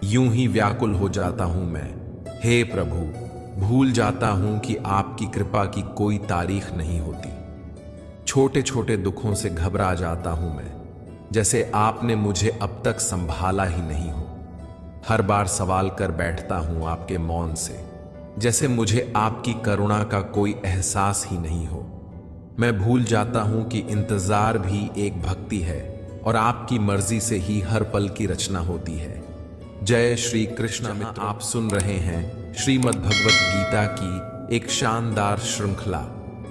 यूं ही व्याकुल हो जाता हूं मैं। हे प्रभु, भूल जाता हूं कि आपकी कृपा की कोई तारीख नहीं होती। छोटे छोटे दुखों से घबरा जाता हूं मैं, जैसे आपने मुझे अब तक संभाला ही नहीं हो। हर बार सवाल कर बैठता हूं आपके मौन से, जैसे मुझे आपकी करुणा का कोई एहसास ही नहीं हो। मैं भूल जाता हूं कि इंतजार भी एक भक्ति है और आपकी मर्जी से ही हर पल की रचना होती है। जय श्री कृष्ण मित्रों, आप सुन रहे हैं श्रीमद् भगवत गीता की एक शानदार श्रृंखला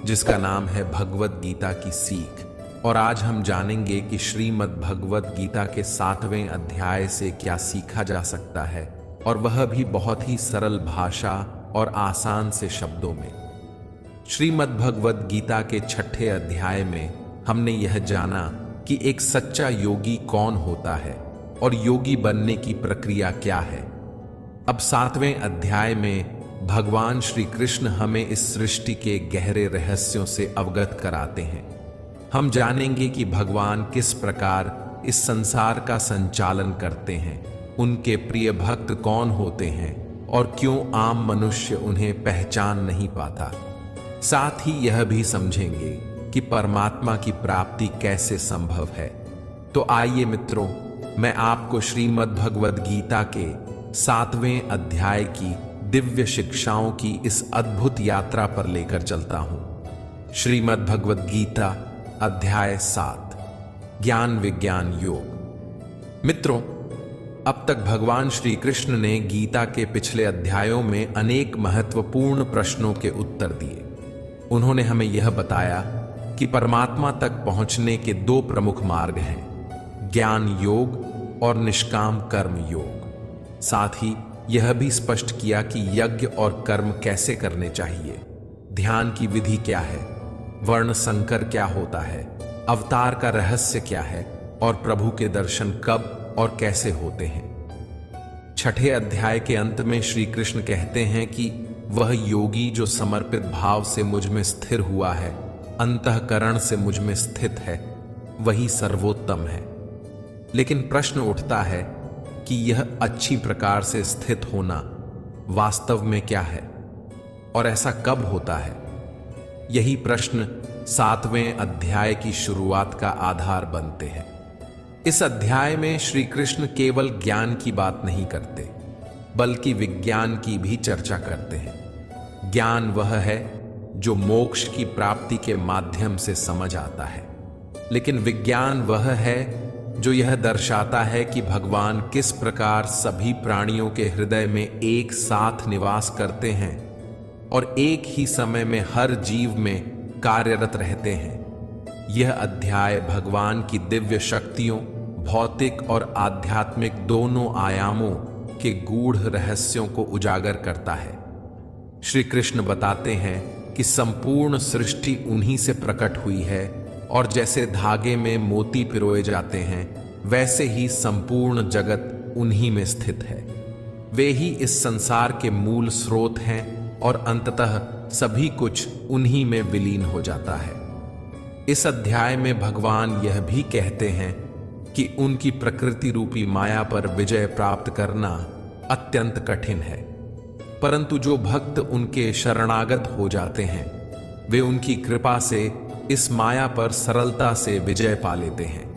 जिसका नाम है भगवत गीता की सीख। और आज हम जानेंगे कि श्रीमद् भगवत गीता के 7वें अध्याय से क्या सीखा जा सकता है, और वह भी बहुत ही सरल भाषा और आसान से शब्दों में। श्रीमद् भगवत गीता के 6ठे अध्याय में हमने यह जाना कि एक सच्चा योगी कौन होता है और योगी बनने की प्रक्रिया क्या है। अब 7वें अध्याय में भगवान श्री कृष्ण हमें इस सृष्टि के गहरे रहस्यों से अवगत कराते हैं। हम जानेंगे कि भगवान किस प्रकार इस संसार का संचालन करते हैं, उनके प्रिय भक्त कौन होते हैं और क्यों आम मनुष्य उन्हें पहचान नहीं पाता। साथ ही यह भी समझेंगे कि परमात्मा की प्राप्ति कैसे संभव है। तो आइए मित्रों, मैं आपको श्रीमद् भगवद गीता के 7वें अध्याय की दिव्य शिक्षाओं की इस अद्भुत यात्रा पर लेकर चलता हूं। श्रीमद् भगवद गीता अध्याय 7, ज्ञान विज्ञान योग। मित्रों, अब तक भगवान श्री कृष्ण ने गीता के पिछले अध्यायों में अनेक महत्वपूर्ण प्रश्नों के उत्तर दिए। उन्होंने हमें यह बताया कि परमात्मा तक पहुंचने के 2 प्रमुख मार्ग हैं, ज्ञान योग और निष्काम कर्म योग। साथ ही यह भी स्पष्ट किया कि यज्ञ और कर्म कैसे करने चाहिए, ध्यान की विधि क्या है, वर्ण संकर क्या होता है, अवतार का रहस्य क्या है और प्रभु के दर्शन कब और कैसे होते हैं। 6ठे अध्याय के अंत में श्री कृष्ण कहते हैं कि वह योगी जो समर्पित भाव से मुझ में स्थिर हुआ है, अंतःकरण से मुझ में स्थित है, वही सर्वोत्तम है। लेकिन प्रश्न उठता है कि यह अच्छी प्रकार से स्थित होना वास्तव में क्या है और ऐसा कब होता है। यही प्रश्न 7वें अध्याय की शुरुआत का आधार बनते हैं। इस अध्याय में श्री कृष्ण केवल ज्ञान की बात नहीं करते, बल्कि विज्ञान की भी चर्चा करते हैं। ज्ञान वह है जो मोक्ष की प्राप्ति के माध्यम से समझ आता है, लेकिन विज्ञान वह है जो यह दर्शाता है कि भगवान किस प्रकार सभी प्राणियों के हृदय में एक साथ निवास करते हैं और एक ही समय में हर जीव में कार्यरत रहते हैं। यह अध्याय भगवान की दिव्य शक्तियों, भौतिक और आध्यात्मिक दोनों आयामों के गूढ़ रहस्यों को उजागर करता है। श्री कृष्ण बताते हैं कि संपूर्ण सृष्टि उन्हीं से प्रकट हुई है और जैसे धागे में मोती पिरोए जाते हैं, वैसे ही संपूर्ण जगत उन्हीं में स्थित है। वे ही इस संसार के मूल स्रोत हैं और अंततः सभी कुछ उन्हीं में विलीन हो जाता है। इस अध्याय में भगवान यह भी कहते हैं कि उनकी प्रकृति रूपी माया पर विजय प्राप्त करना अत्यंत कठिन है, परंतु जो भक्त उनके शरणागत हो जाते हैं, वे उनकी कृपा से इस माया पर सरलता से विजय पा लेते हैं।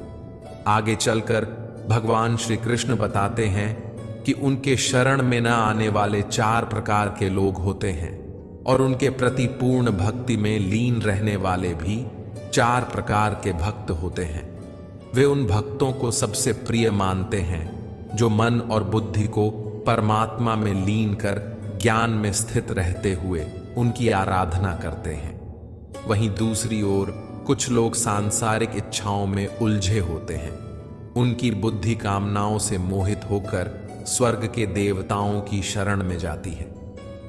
आगे चलकर भगवान श्री कृष्ण बताते हैं कि उनके शरण में न आने वाले 4 प्रकार के लोग होते हैं और उनके प्रति पूर्ण भक्ति में लीन रहने वाले भी 4 प्रकार के भक्त होते हैं। वे उन भक्तों को सबसे प्रिय मानते हैं जो मन और बुद्धि को परमात्मा में लीन कर ज्ञान में स्थित रहते हुए उनकी आराधना करते हैं। वहीं दूसरी ओर कुछ लोग सांसारिक इच्छाओं में उलझे होते हैं। उनकी बुद्धि कामनाओं से मोहित होकर स्वर्ग के देवताओं की शरण में जाती है,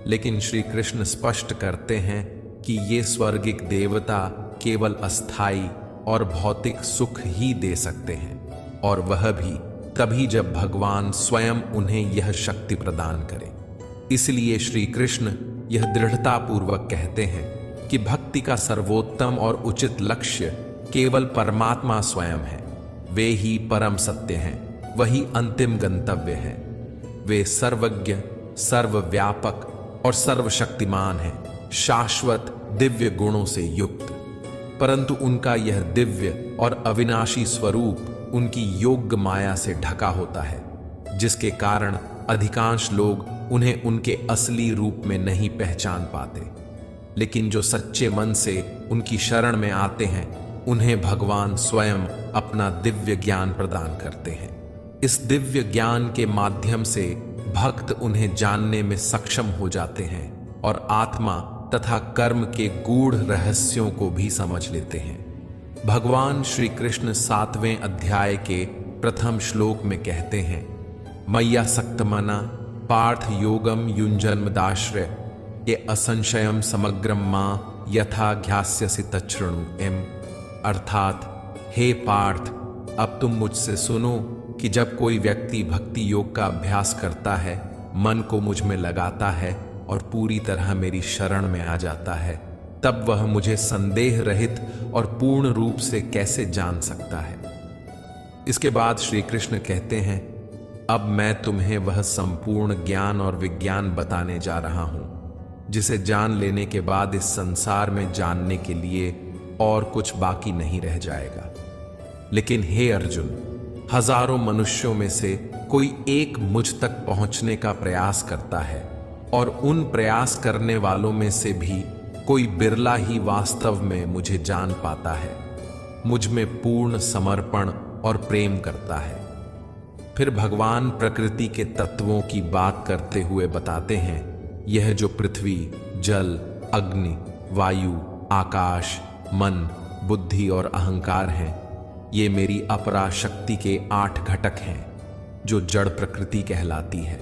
लेकिन श्री कृष्ण स्पष्ट करते हैं कि ये स्वर्गिक देवता केवल अस्थाई और भौतिक सुख ही दे सकते हैं, और वह भी तभी जब भगवान स्वयं उन्हें यह शक्ति प्रदान करे। इसलिए श्री कृष्ण यह दृढ़तापूर्वक कहते हैं कि भक्ति का सर्वोत्तम और उचित लक्ष्य केवल परमात्मा स्वयं है। वे ही परम सत्य हैं, वही अंतिम गंतव्य है। वे सर्वज्ञ, सर्वव्यापक और सर्वशक्तिमान हैं, शाश्वत दिव्य गुणों से युक्त। परंतु उनका यह दिव्य और अविनाशी स्वरूप उनकी योग्य माया से ढका होता है, जिसके कारण अधिकांश लोग उन्हें उनके असली रूप में नहीं पहचान पाते। लेकिन जो सच्चे मन से उनकी शरण में आते हैं, उन्हें भगवान स्वयं अपना दिव्य ज्ञान प्रदान करते हैं। इस दिव्य ज्ञान के माध्यम से भक्त उन्हें जानने में सक्षम हो जाते हैं और आत्मा तथा कर्म के गूढ़ रहस्यों को भी समझ लेते हैं। भगवान श्री कृष्ण 7वें अध्याय के प्रथम श्लोक में कहते हैं, मय्या सक्तमना पार्थ योगम युञ्जन्मदाश्रय ये असंशयम समग्रम मां यथा ध्यास्यसि तच्छृणु एम। अर्थात, हे पार्थ, अब तुम मुझसे सुनो कि जब कोई व्यक्ति भक्ति योग का अभ्यास करता है, मन को मुझ में लगाता है और पूरी तरह मेरी शरण में आ जाता है, तब वह मुझे संदेह रहित और पूर्ण रूप से कैसे जान सकता है। इसके बाद श्री कृष्ण कहते हैं, अब मैं तुम्हें वह संपूर्ण ज्ञान और विज्ञान बताने जा रहा हूं, जिसे जान लेने के बाद इस संसार में जानने के लिए और कुछ बाकी नहीं रह जाएगा। लेकिन हे अर्जुन, हजारों मनुष्यों में से कोई एक मुझ तक पहुंचने का प्रयास करता है और उन प्रयास करने वालों में से भी कोई बिरला ही वास्तव में मुझे जान पाता है, मुझ में पूर्ण समर्पण और प्रेम करता है। फिर भगवान प्रकृति के तत्वों की बात करते हुए बताते हैं, यह जो पृथ्वी, जल, अग्नि, वायु, आकाश, मन, बुद्धि और अहंकार हैं, ये मेरी अपरा शक्ति के 8 घटक हैं, जो जड़ प्रकृति कहलाती है।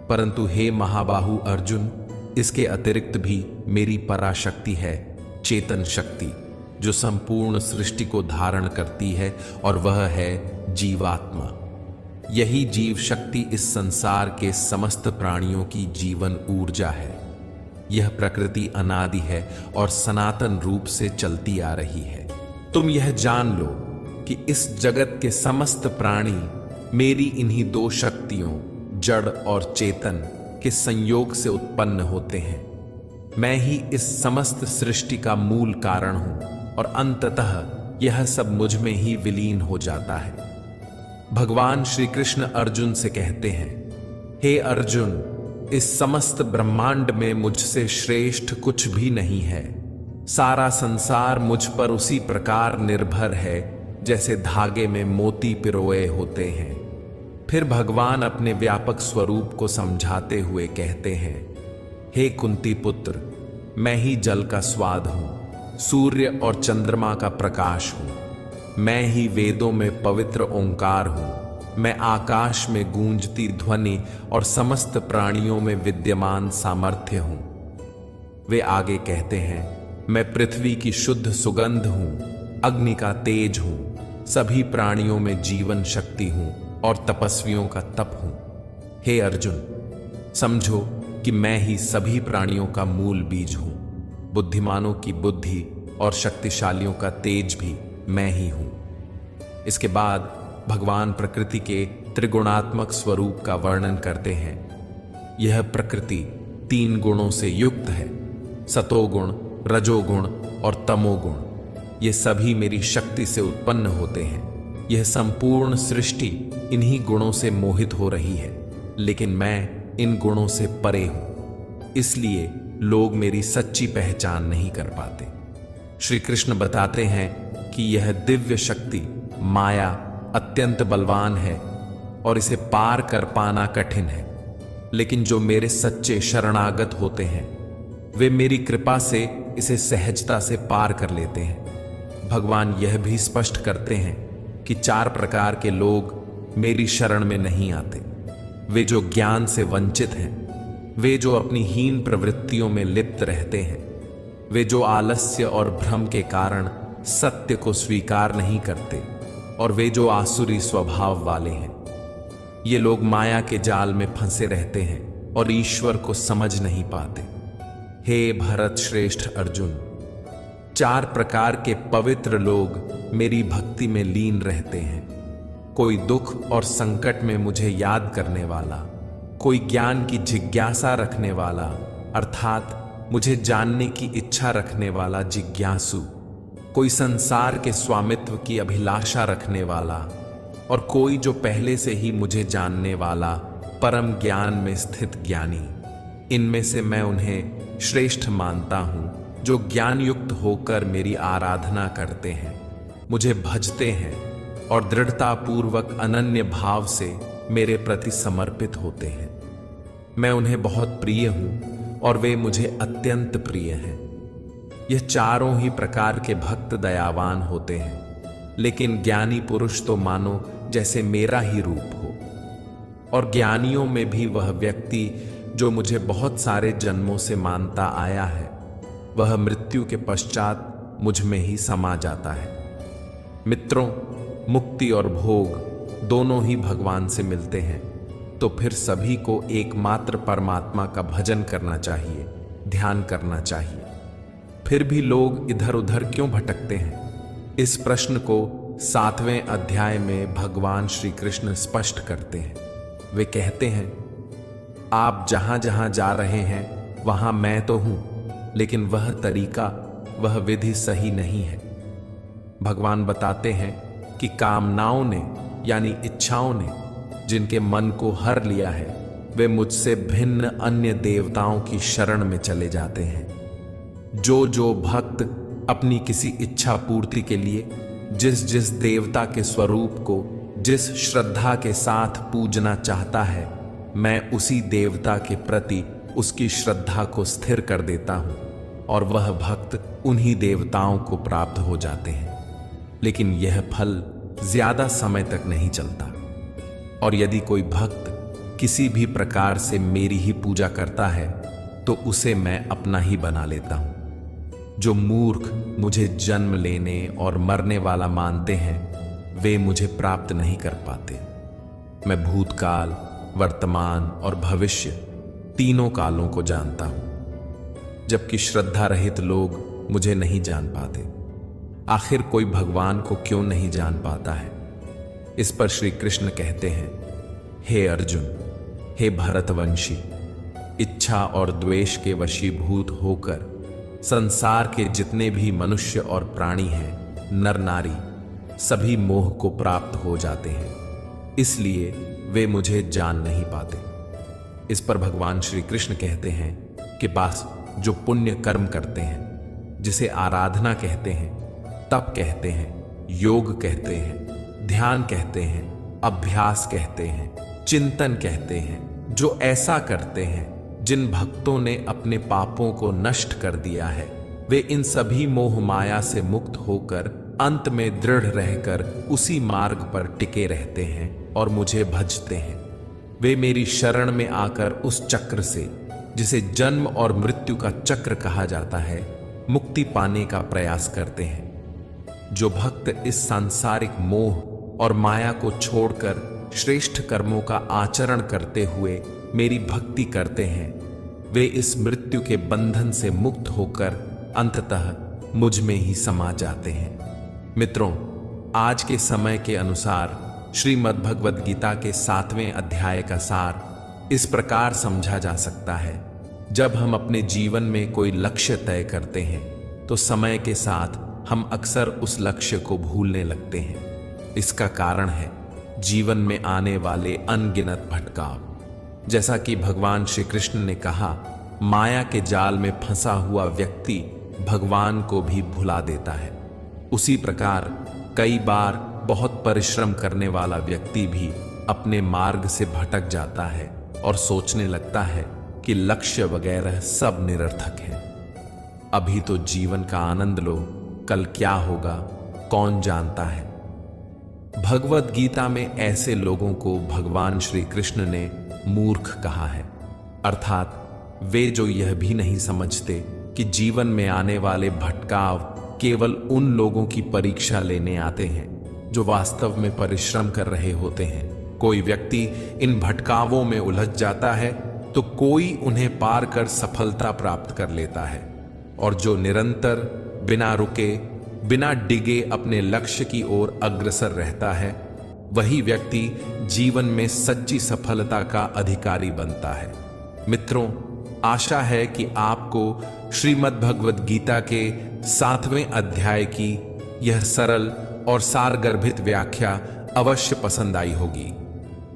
परंतु हे महाबाहु अर्जुन, इसके अतिरिक्त भी मेरी पराशक्ति है, चेतन शक्ति, जो संपूर्ण सृष्टि को धारण करती है, और वह है जीवात्मा। यही जीव शक्ति इस संसार के समस्त प्राणियों की जीवन ऊर्जा है। यह प्रकृति अनादि है और सनातन रूप से चलती आ रही है। तुम यह जान लो कि इस जगत के समस्त प्राणी मेरी इन्हीं 2 शक्तियों, जड़ और चेतन, के संयोग से उत्पन्न होते हैं। मैं ही इस समस्त सृष्टि का मूल कारण हूं और अंततः यह सब मुझ में ही विलीन हो जाता है। भगवान श्री कृष्ण अर्जुन से कहते हैं, हे अर्जुन, इस समस्त ब्रह्मांड में मुझसे श्रेष्ठ कुछ भी नहीं है। सारा संसार मुझ पर उसी प्रकार निर्भर है जैसे धागे में मोती पिरोए होते हैं। फिर भगवान अपने व्यापक स्वरूप को समझाते हुए कहते हैं, हे कुंती पुत्र, मैं ही जल का स्वाद हूं, सूर्य और चंद्रमा का प्रकाश हूं, मैं ही वेदों में पवित्र ओंकार हूं, मैं आकाश में गूंजती ध्वनि और समस्त प्राणियों में विद्यमान सामर्थ्य हूं। वे आगे कहते हैं, मैं पृथ्वी की शुद्ध सुगंध हूं, अग्नि का तेज हूं, सभी प्राणियों में जीवन शक्ति हूं और तपस्वियों का तप हूं। हे अर्जुन, समझो कि मैं ही सभी प्राणियों का मूल बीज हूं, बुद्धिमानों की बुद्धि और शक्तिशालियों का तेज भी मैं ही हूं। इसके बाद भगवान प्रकृति के त्रिगुणात्मक स्वरूप का वर्णन करते हैं। यह प्रकृति 3 गुणों से युक्त है, सतोगुण, रजोगुण और तमोगुण। ये सभी मेरी शक्ति से उत्पन्न होते हैं। यह संपूर्ण सृष्टि इन्हीं गुणों से मोहित हो रही है, लेकिन मैं इन गुणों से परे हूं, इसलिए लोग मेरी सच्ची पहचान नहीं कर पाते। श्री कृष्ण बताते हैं कि यह दिव्य शक्ति माया अत्यंत बलवान है और इसे पार कर पाना कठिन है, लेकिन जो मेरे सच्चे शरणागत होते हैं वे मेरी कृपा से इसे सहजता से पार कर लेते हैं। भगवान यह भी स्पष्ट करते हैं कि 4 प्रकार के लोग मेरी शरण में नहीं आते। वे जो ज्ञान से वंचित हैं, वे जो अपनी हीन प्रवृत्तियों में लिप्त रहते हैं, वे जो आलस्य और भ्रम के कारण सत्य को स्वीकार नहीं करते, और वे जो आसुरी स्वभाव वाले हैं। ये लोग माया के जाल में फंसे रहते हैं और ईश्वर को समझ नहीं पाते। हे भरत श्रेष्ठ अर्जुन, 4 प्रकार के पवित्र लोग मेरी भक्ति में लीन रहते हैं। कोई दुख और संकट में मुझे याद करने वाला, कोई ज्ञान की जिज्ञासा रखने वाला अर्थात मुझे जानने की इच्छा रखने वाला जिज्ञासु, कोई संसार के स्वामित्व की अभिलाषा रखने वाला, और कोई जो पहले से ही मुझे जानने वाला परम ज्ञान में स्थित ज्ञानी। इनमें से मैं उन्हें श्रेष्ठ मानता हूं जो ज्ञान युक्त होकर मेरी आराधना करते हैं, मुझे भजते हैं और दृढ़ता पूर्वक अनन्य भाव से मेरे प्रति समर्पित होते हैं। मैं उन्हें बहुत प्रिय हूं और वे मुझे अत्यंत प्रिय हैं। यह चारों ही प्रकार के भक्त दयावान होते हैं, लेकिन ज्ञानी पुरुष तो मानो जैसे मेरा ही रूप हो। और ज्ञानियों में भी वह व्यक्ति जो मुझे बहुत सारे जन्मों से मानता आया है, वह मृत्यु के पश्चात मुझ में ही समा जाता है। मित्रों, मुक्ति और भोग दोनों ही भगवान से मिलते हैं, तो फिर सभी को एकमात्र परमात्मा का भजन करना चाहिए, ध्यान करना चाहिए। फिर भी लोग इधर उधर क्यों भटकते हैं? इस प्रश्न को 7वें अध्याय में भगवान श्री कृष्ण स्पष्ट करते हैं। वे कहते हैं, आप जहां जहां जा रहे हैं वहां मैं तो हूं, लेकिन वह तरीका, वह विधि सही नहीं है। भगवान बताते हैं कि कामनाओं ने यानी इच्छाओं ने जिनके मन को हर लिया है, वे मुझसे भिन्न अन्य देवताओं की शरण में चले जाते हैं। जो भक्त अपनी किसी इच्छा पूर्ति के लिए जिस जिस देवता के स्वरूप को जिस श्रद्धा के साथ पूजना चाहता है, मैं उसी देवता के प्रति उसकी श्रद्धा को स्थिर कर देता हूं और वह भक्त उन्हीं देवताओं को प्राप्त हो जाते हैं। लेकिन यह फल ज्यादा समय तक नहीं चलता। और यदि कोई भक्त किसी भी प्रकार से मेरी ही पूजा करता है, तो उसे मैं अपना ही बना लेता हूं। जो मूर्ख मुझे जन्म लेने और मरने वाला मानते हैं, वे मुझे प्राप्त नहीं कर पाते। मैं भूतकाल, वर्तमान और भविष्य तीनों कालों को जानता हूं, जबकि श्रद्धा रहित लोग मुझे नहीं जान पाते। आखिर कोई भगवान को क्यों नहीं जान पाता है? इस पर श्री कृष्ण कहते हैं, हे अर्जुन, हे भरतवंशी, इच्छा और द्वेष के वशीभूत होकर संसार के जितने भी मनुष्य और प्राणी हैं, नर नारी, सभी मोह को प्राप्त हो जाते हैं, इसलिए वे मुझे जान नहीं पाते। इस पर भगवान श्री कृष्ण कहते हैं कि बस जो पुण्य कर्म करते हैं, जिसे आराधना कहते हैं, तप कहते हैं, योग कहते हैं, ध्यान कहते हैं, अभ्यास कहते हैं, चिंतन कहते हैं, जो ऐसा करते हैं, जिन भक्तों ने अपने पापों को नष्ट कर दिया है, वे इन सभी मोह माया से मुक्त होकर अंत में दृढ़ रहकर उसी मार्ग पर टिके रहते हैं और मुझे भजते हैं। वे मेरी शरण में आकर उस चक्र से, जिसे जन्म और मृत्यु का चक्र कहा जाता है, मुक्ति पाने का प्रयास करते हैं। जो भक्त इस सांसारिक मोह और माया को छोड़कर श्रेष्ठ कर्मों का आचरण करते हुए मेरी भक्ति करते हैं, वे इस मृत्यु के बंधन से मुक्त होकर अंततः मुझ में ही समा जाते हैं। मित्रों, आज के समय के अनुसार श्रीमद् भगवद गीता के 7वें अध्याय का सार इस प्रकार समझा जा सकता है। जब हम अपने जीवन में कोई लक्ष्य तय करते हैं, तो समय के साथ हम अक्सर उस लक्ष्य को भूलने लगते हैं। इसका कारण है जीवन में आने वाले अनगिनत भटकाव। जैसा कि भगवान श्री कृष्ण ने कहा, माया के जाल में फंसा हुआ व्यक्ति भगवान को भी भुला देता है। उसी प्रकार कई बार बहुत परिश्रम करने वाला व्यक्ति भी अपने मार्ग से भटक जाता है और सोचने लगता है कि लक्ष्य वगैरह सब निरर्थक है। अभी तो जीवन का आनंद लो, कल क्या होगा कौन जानता है। भगवद गीता में ऐसे लोगों को भगवान श्री कृष्ण ने मूर्ख कहा है, अर्थात वे जो यह भी नहीं समझते कि जीवन में आने वाले भटकाव केवल उन लोगों की परीक्षा लेने आते हैं जो वास्तव में परिश्रम कर रहे होते हैं। कोई व्यक्ति इन भटकावों में उलझ जाता है तो कोई उन्हें पार कर सफलता प्राप्त कर लेता है, और जो निरंतर बिना रुके बिना डिगे अपने लक्ष्य की ओर अग्रसर रहता है, वही व्यक्ति जीवन में सच्ची सफलता का अधिकारी बनता है। मित्रों, आशा है कि आपको श्रीमद् भगवद गीता के 7वें अध्याय की यह सरल और सारगर्भित व्याख्या अवश्य पसंद आई होगी।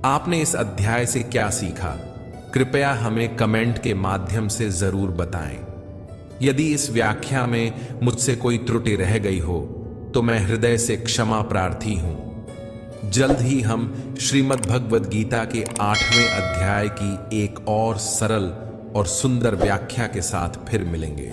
आपने इस अध्याय से क्या सीखा? कृपया हमें कमेंट के माध्यम से जरूर बताएं। यदि इस व्याख्या में मुझसे कोई त्रुटि रह गई हो तो मैं हृदय से क्षमा प्रार्थी हूं। जल्द ही हम श्रीमद् भगवद गीता के 8वें अध्याय की एक और सरल और सुंदर व्याख्या के साथ फिर मिलेंगे।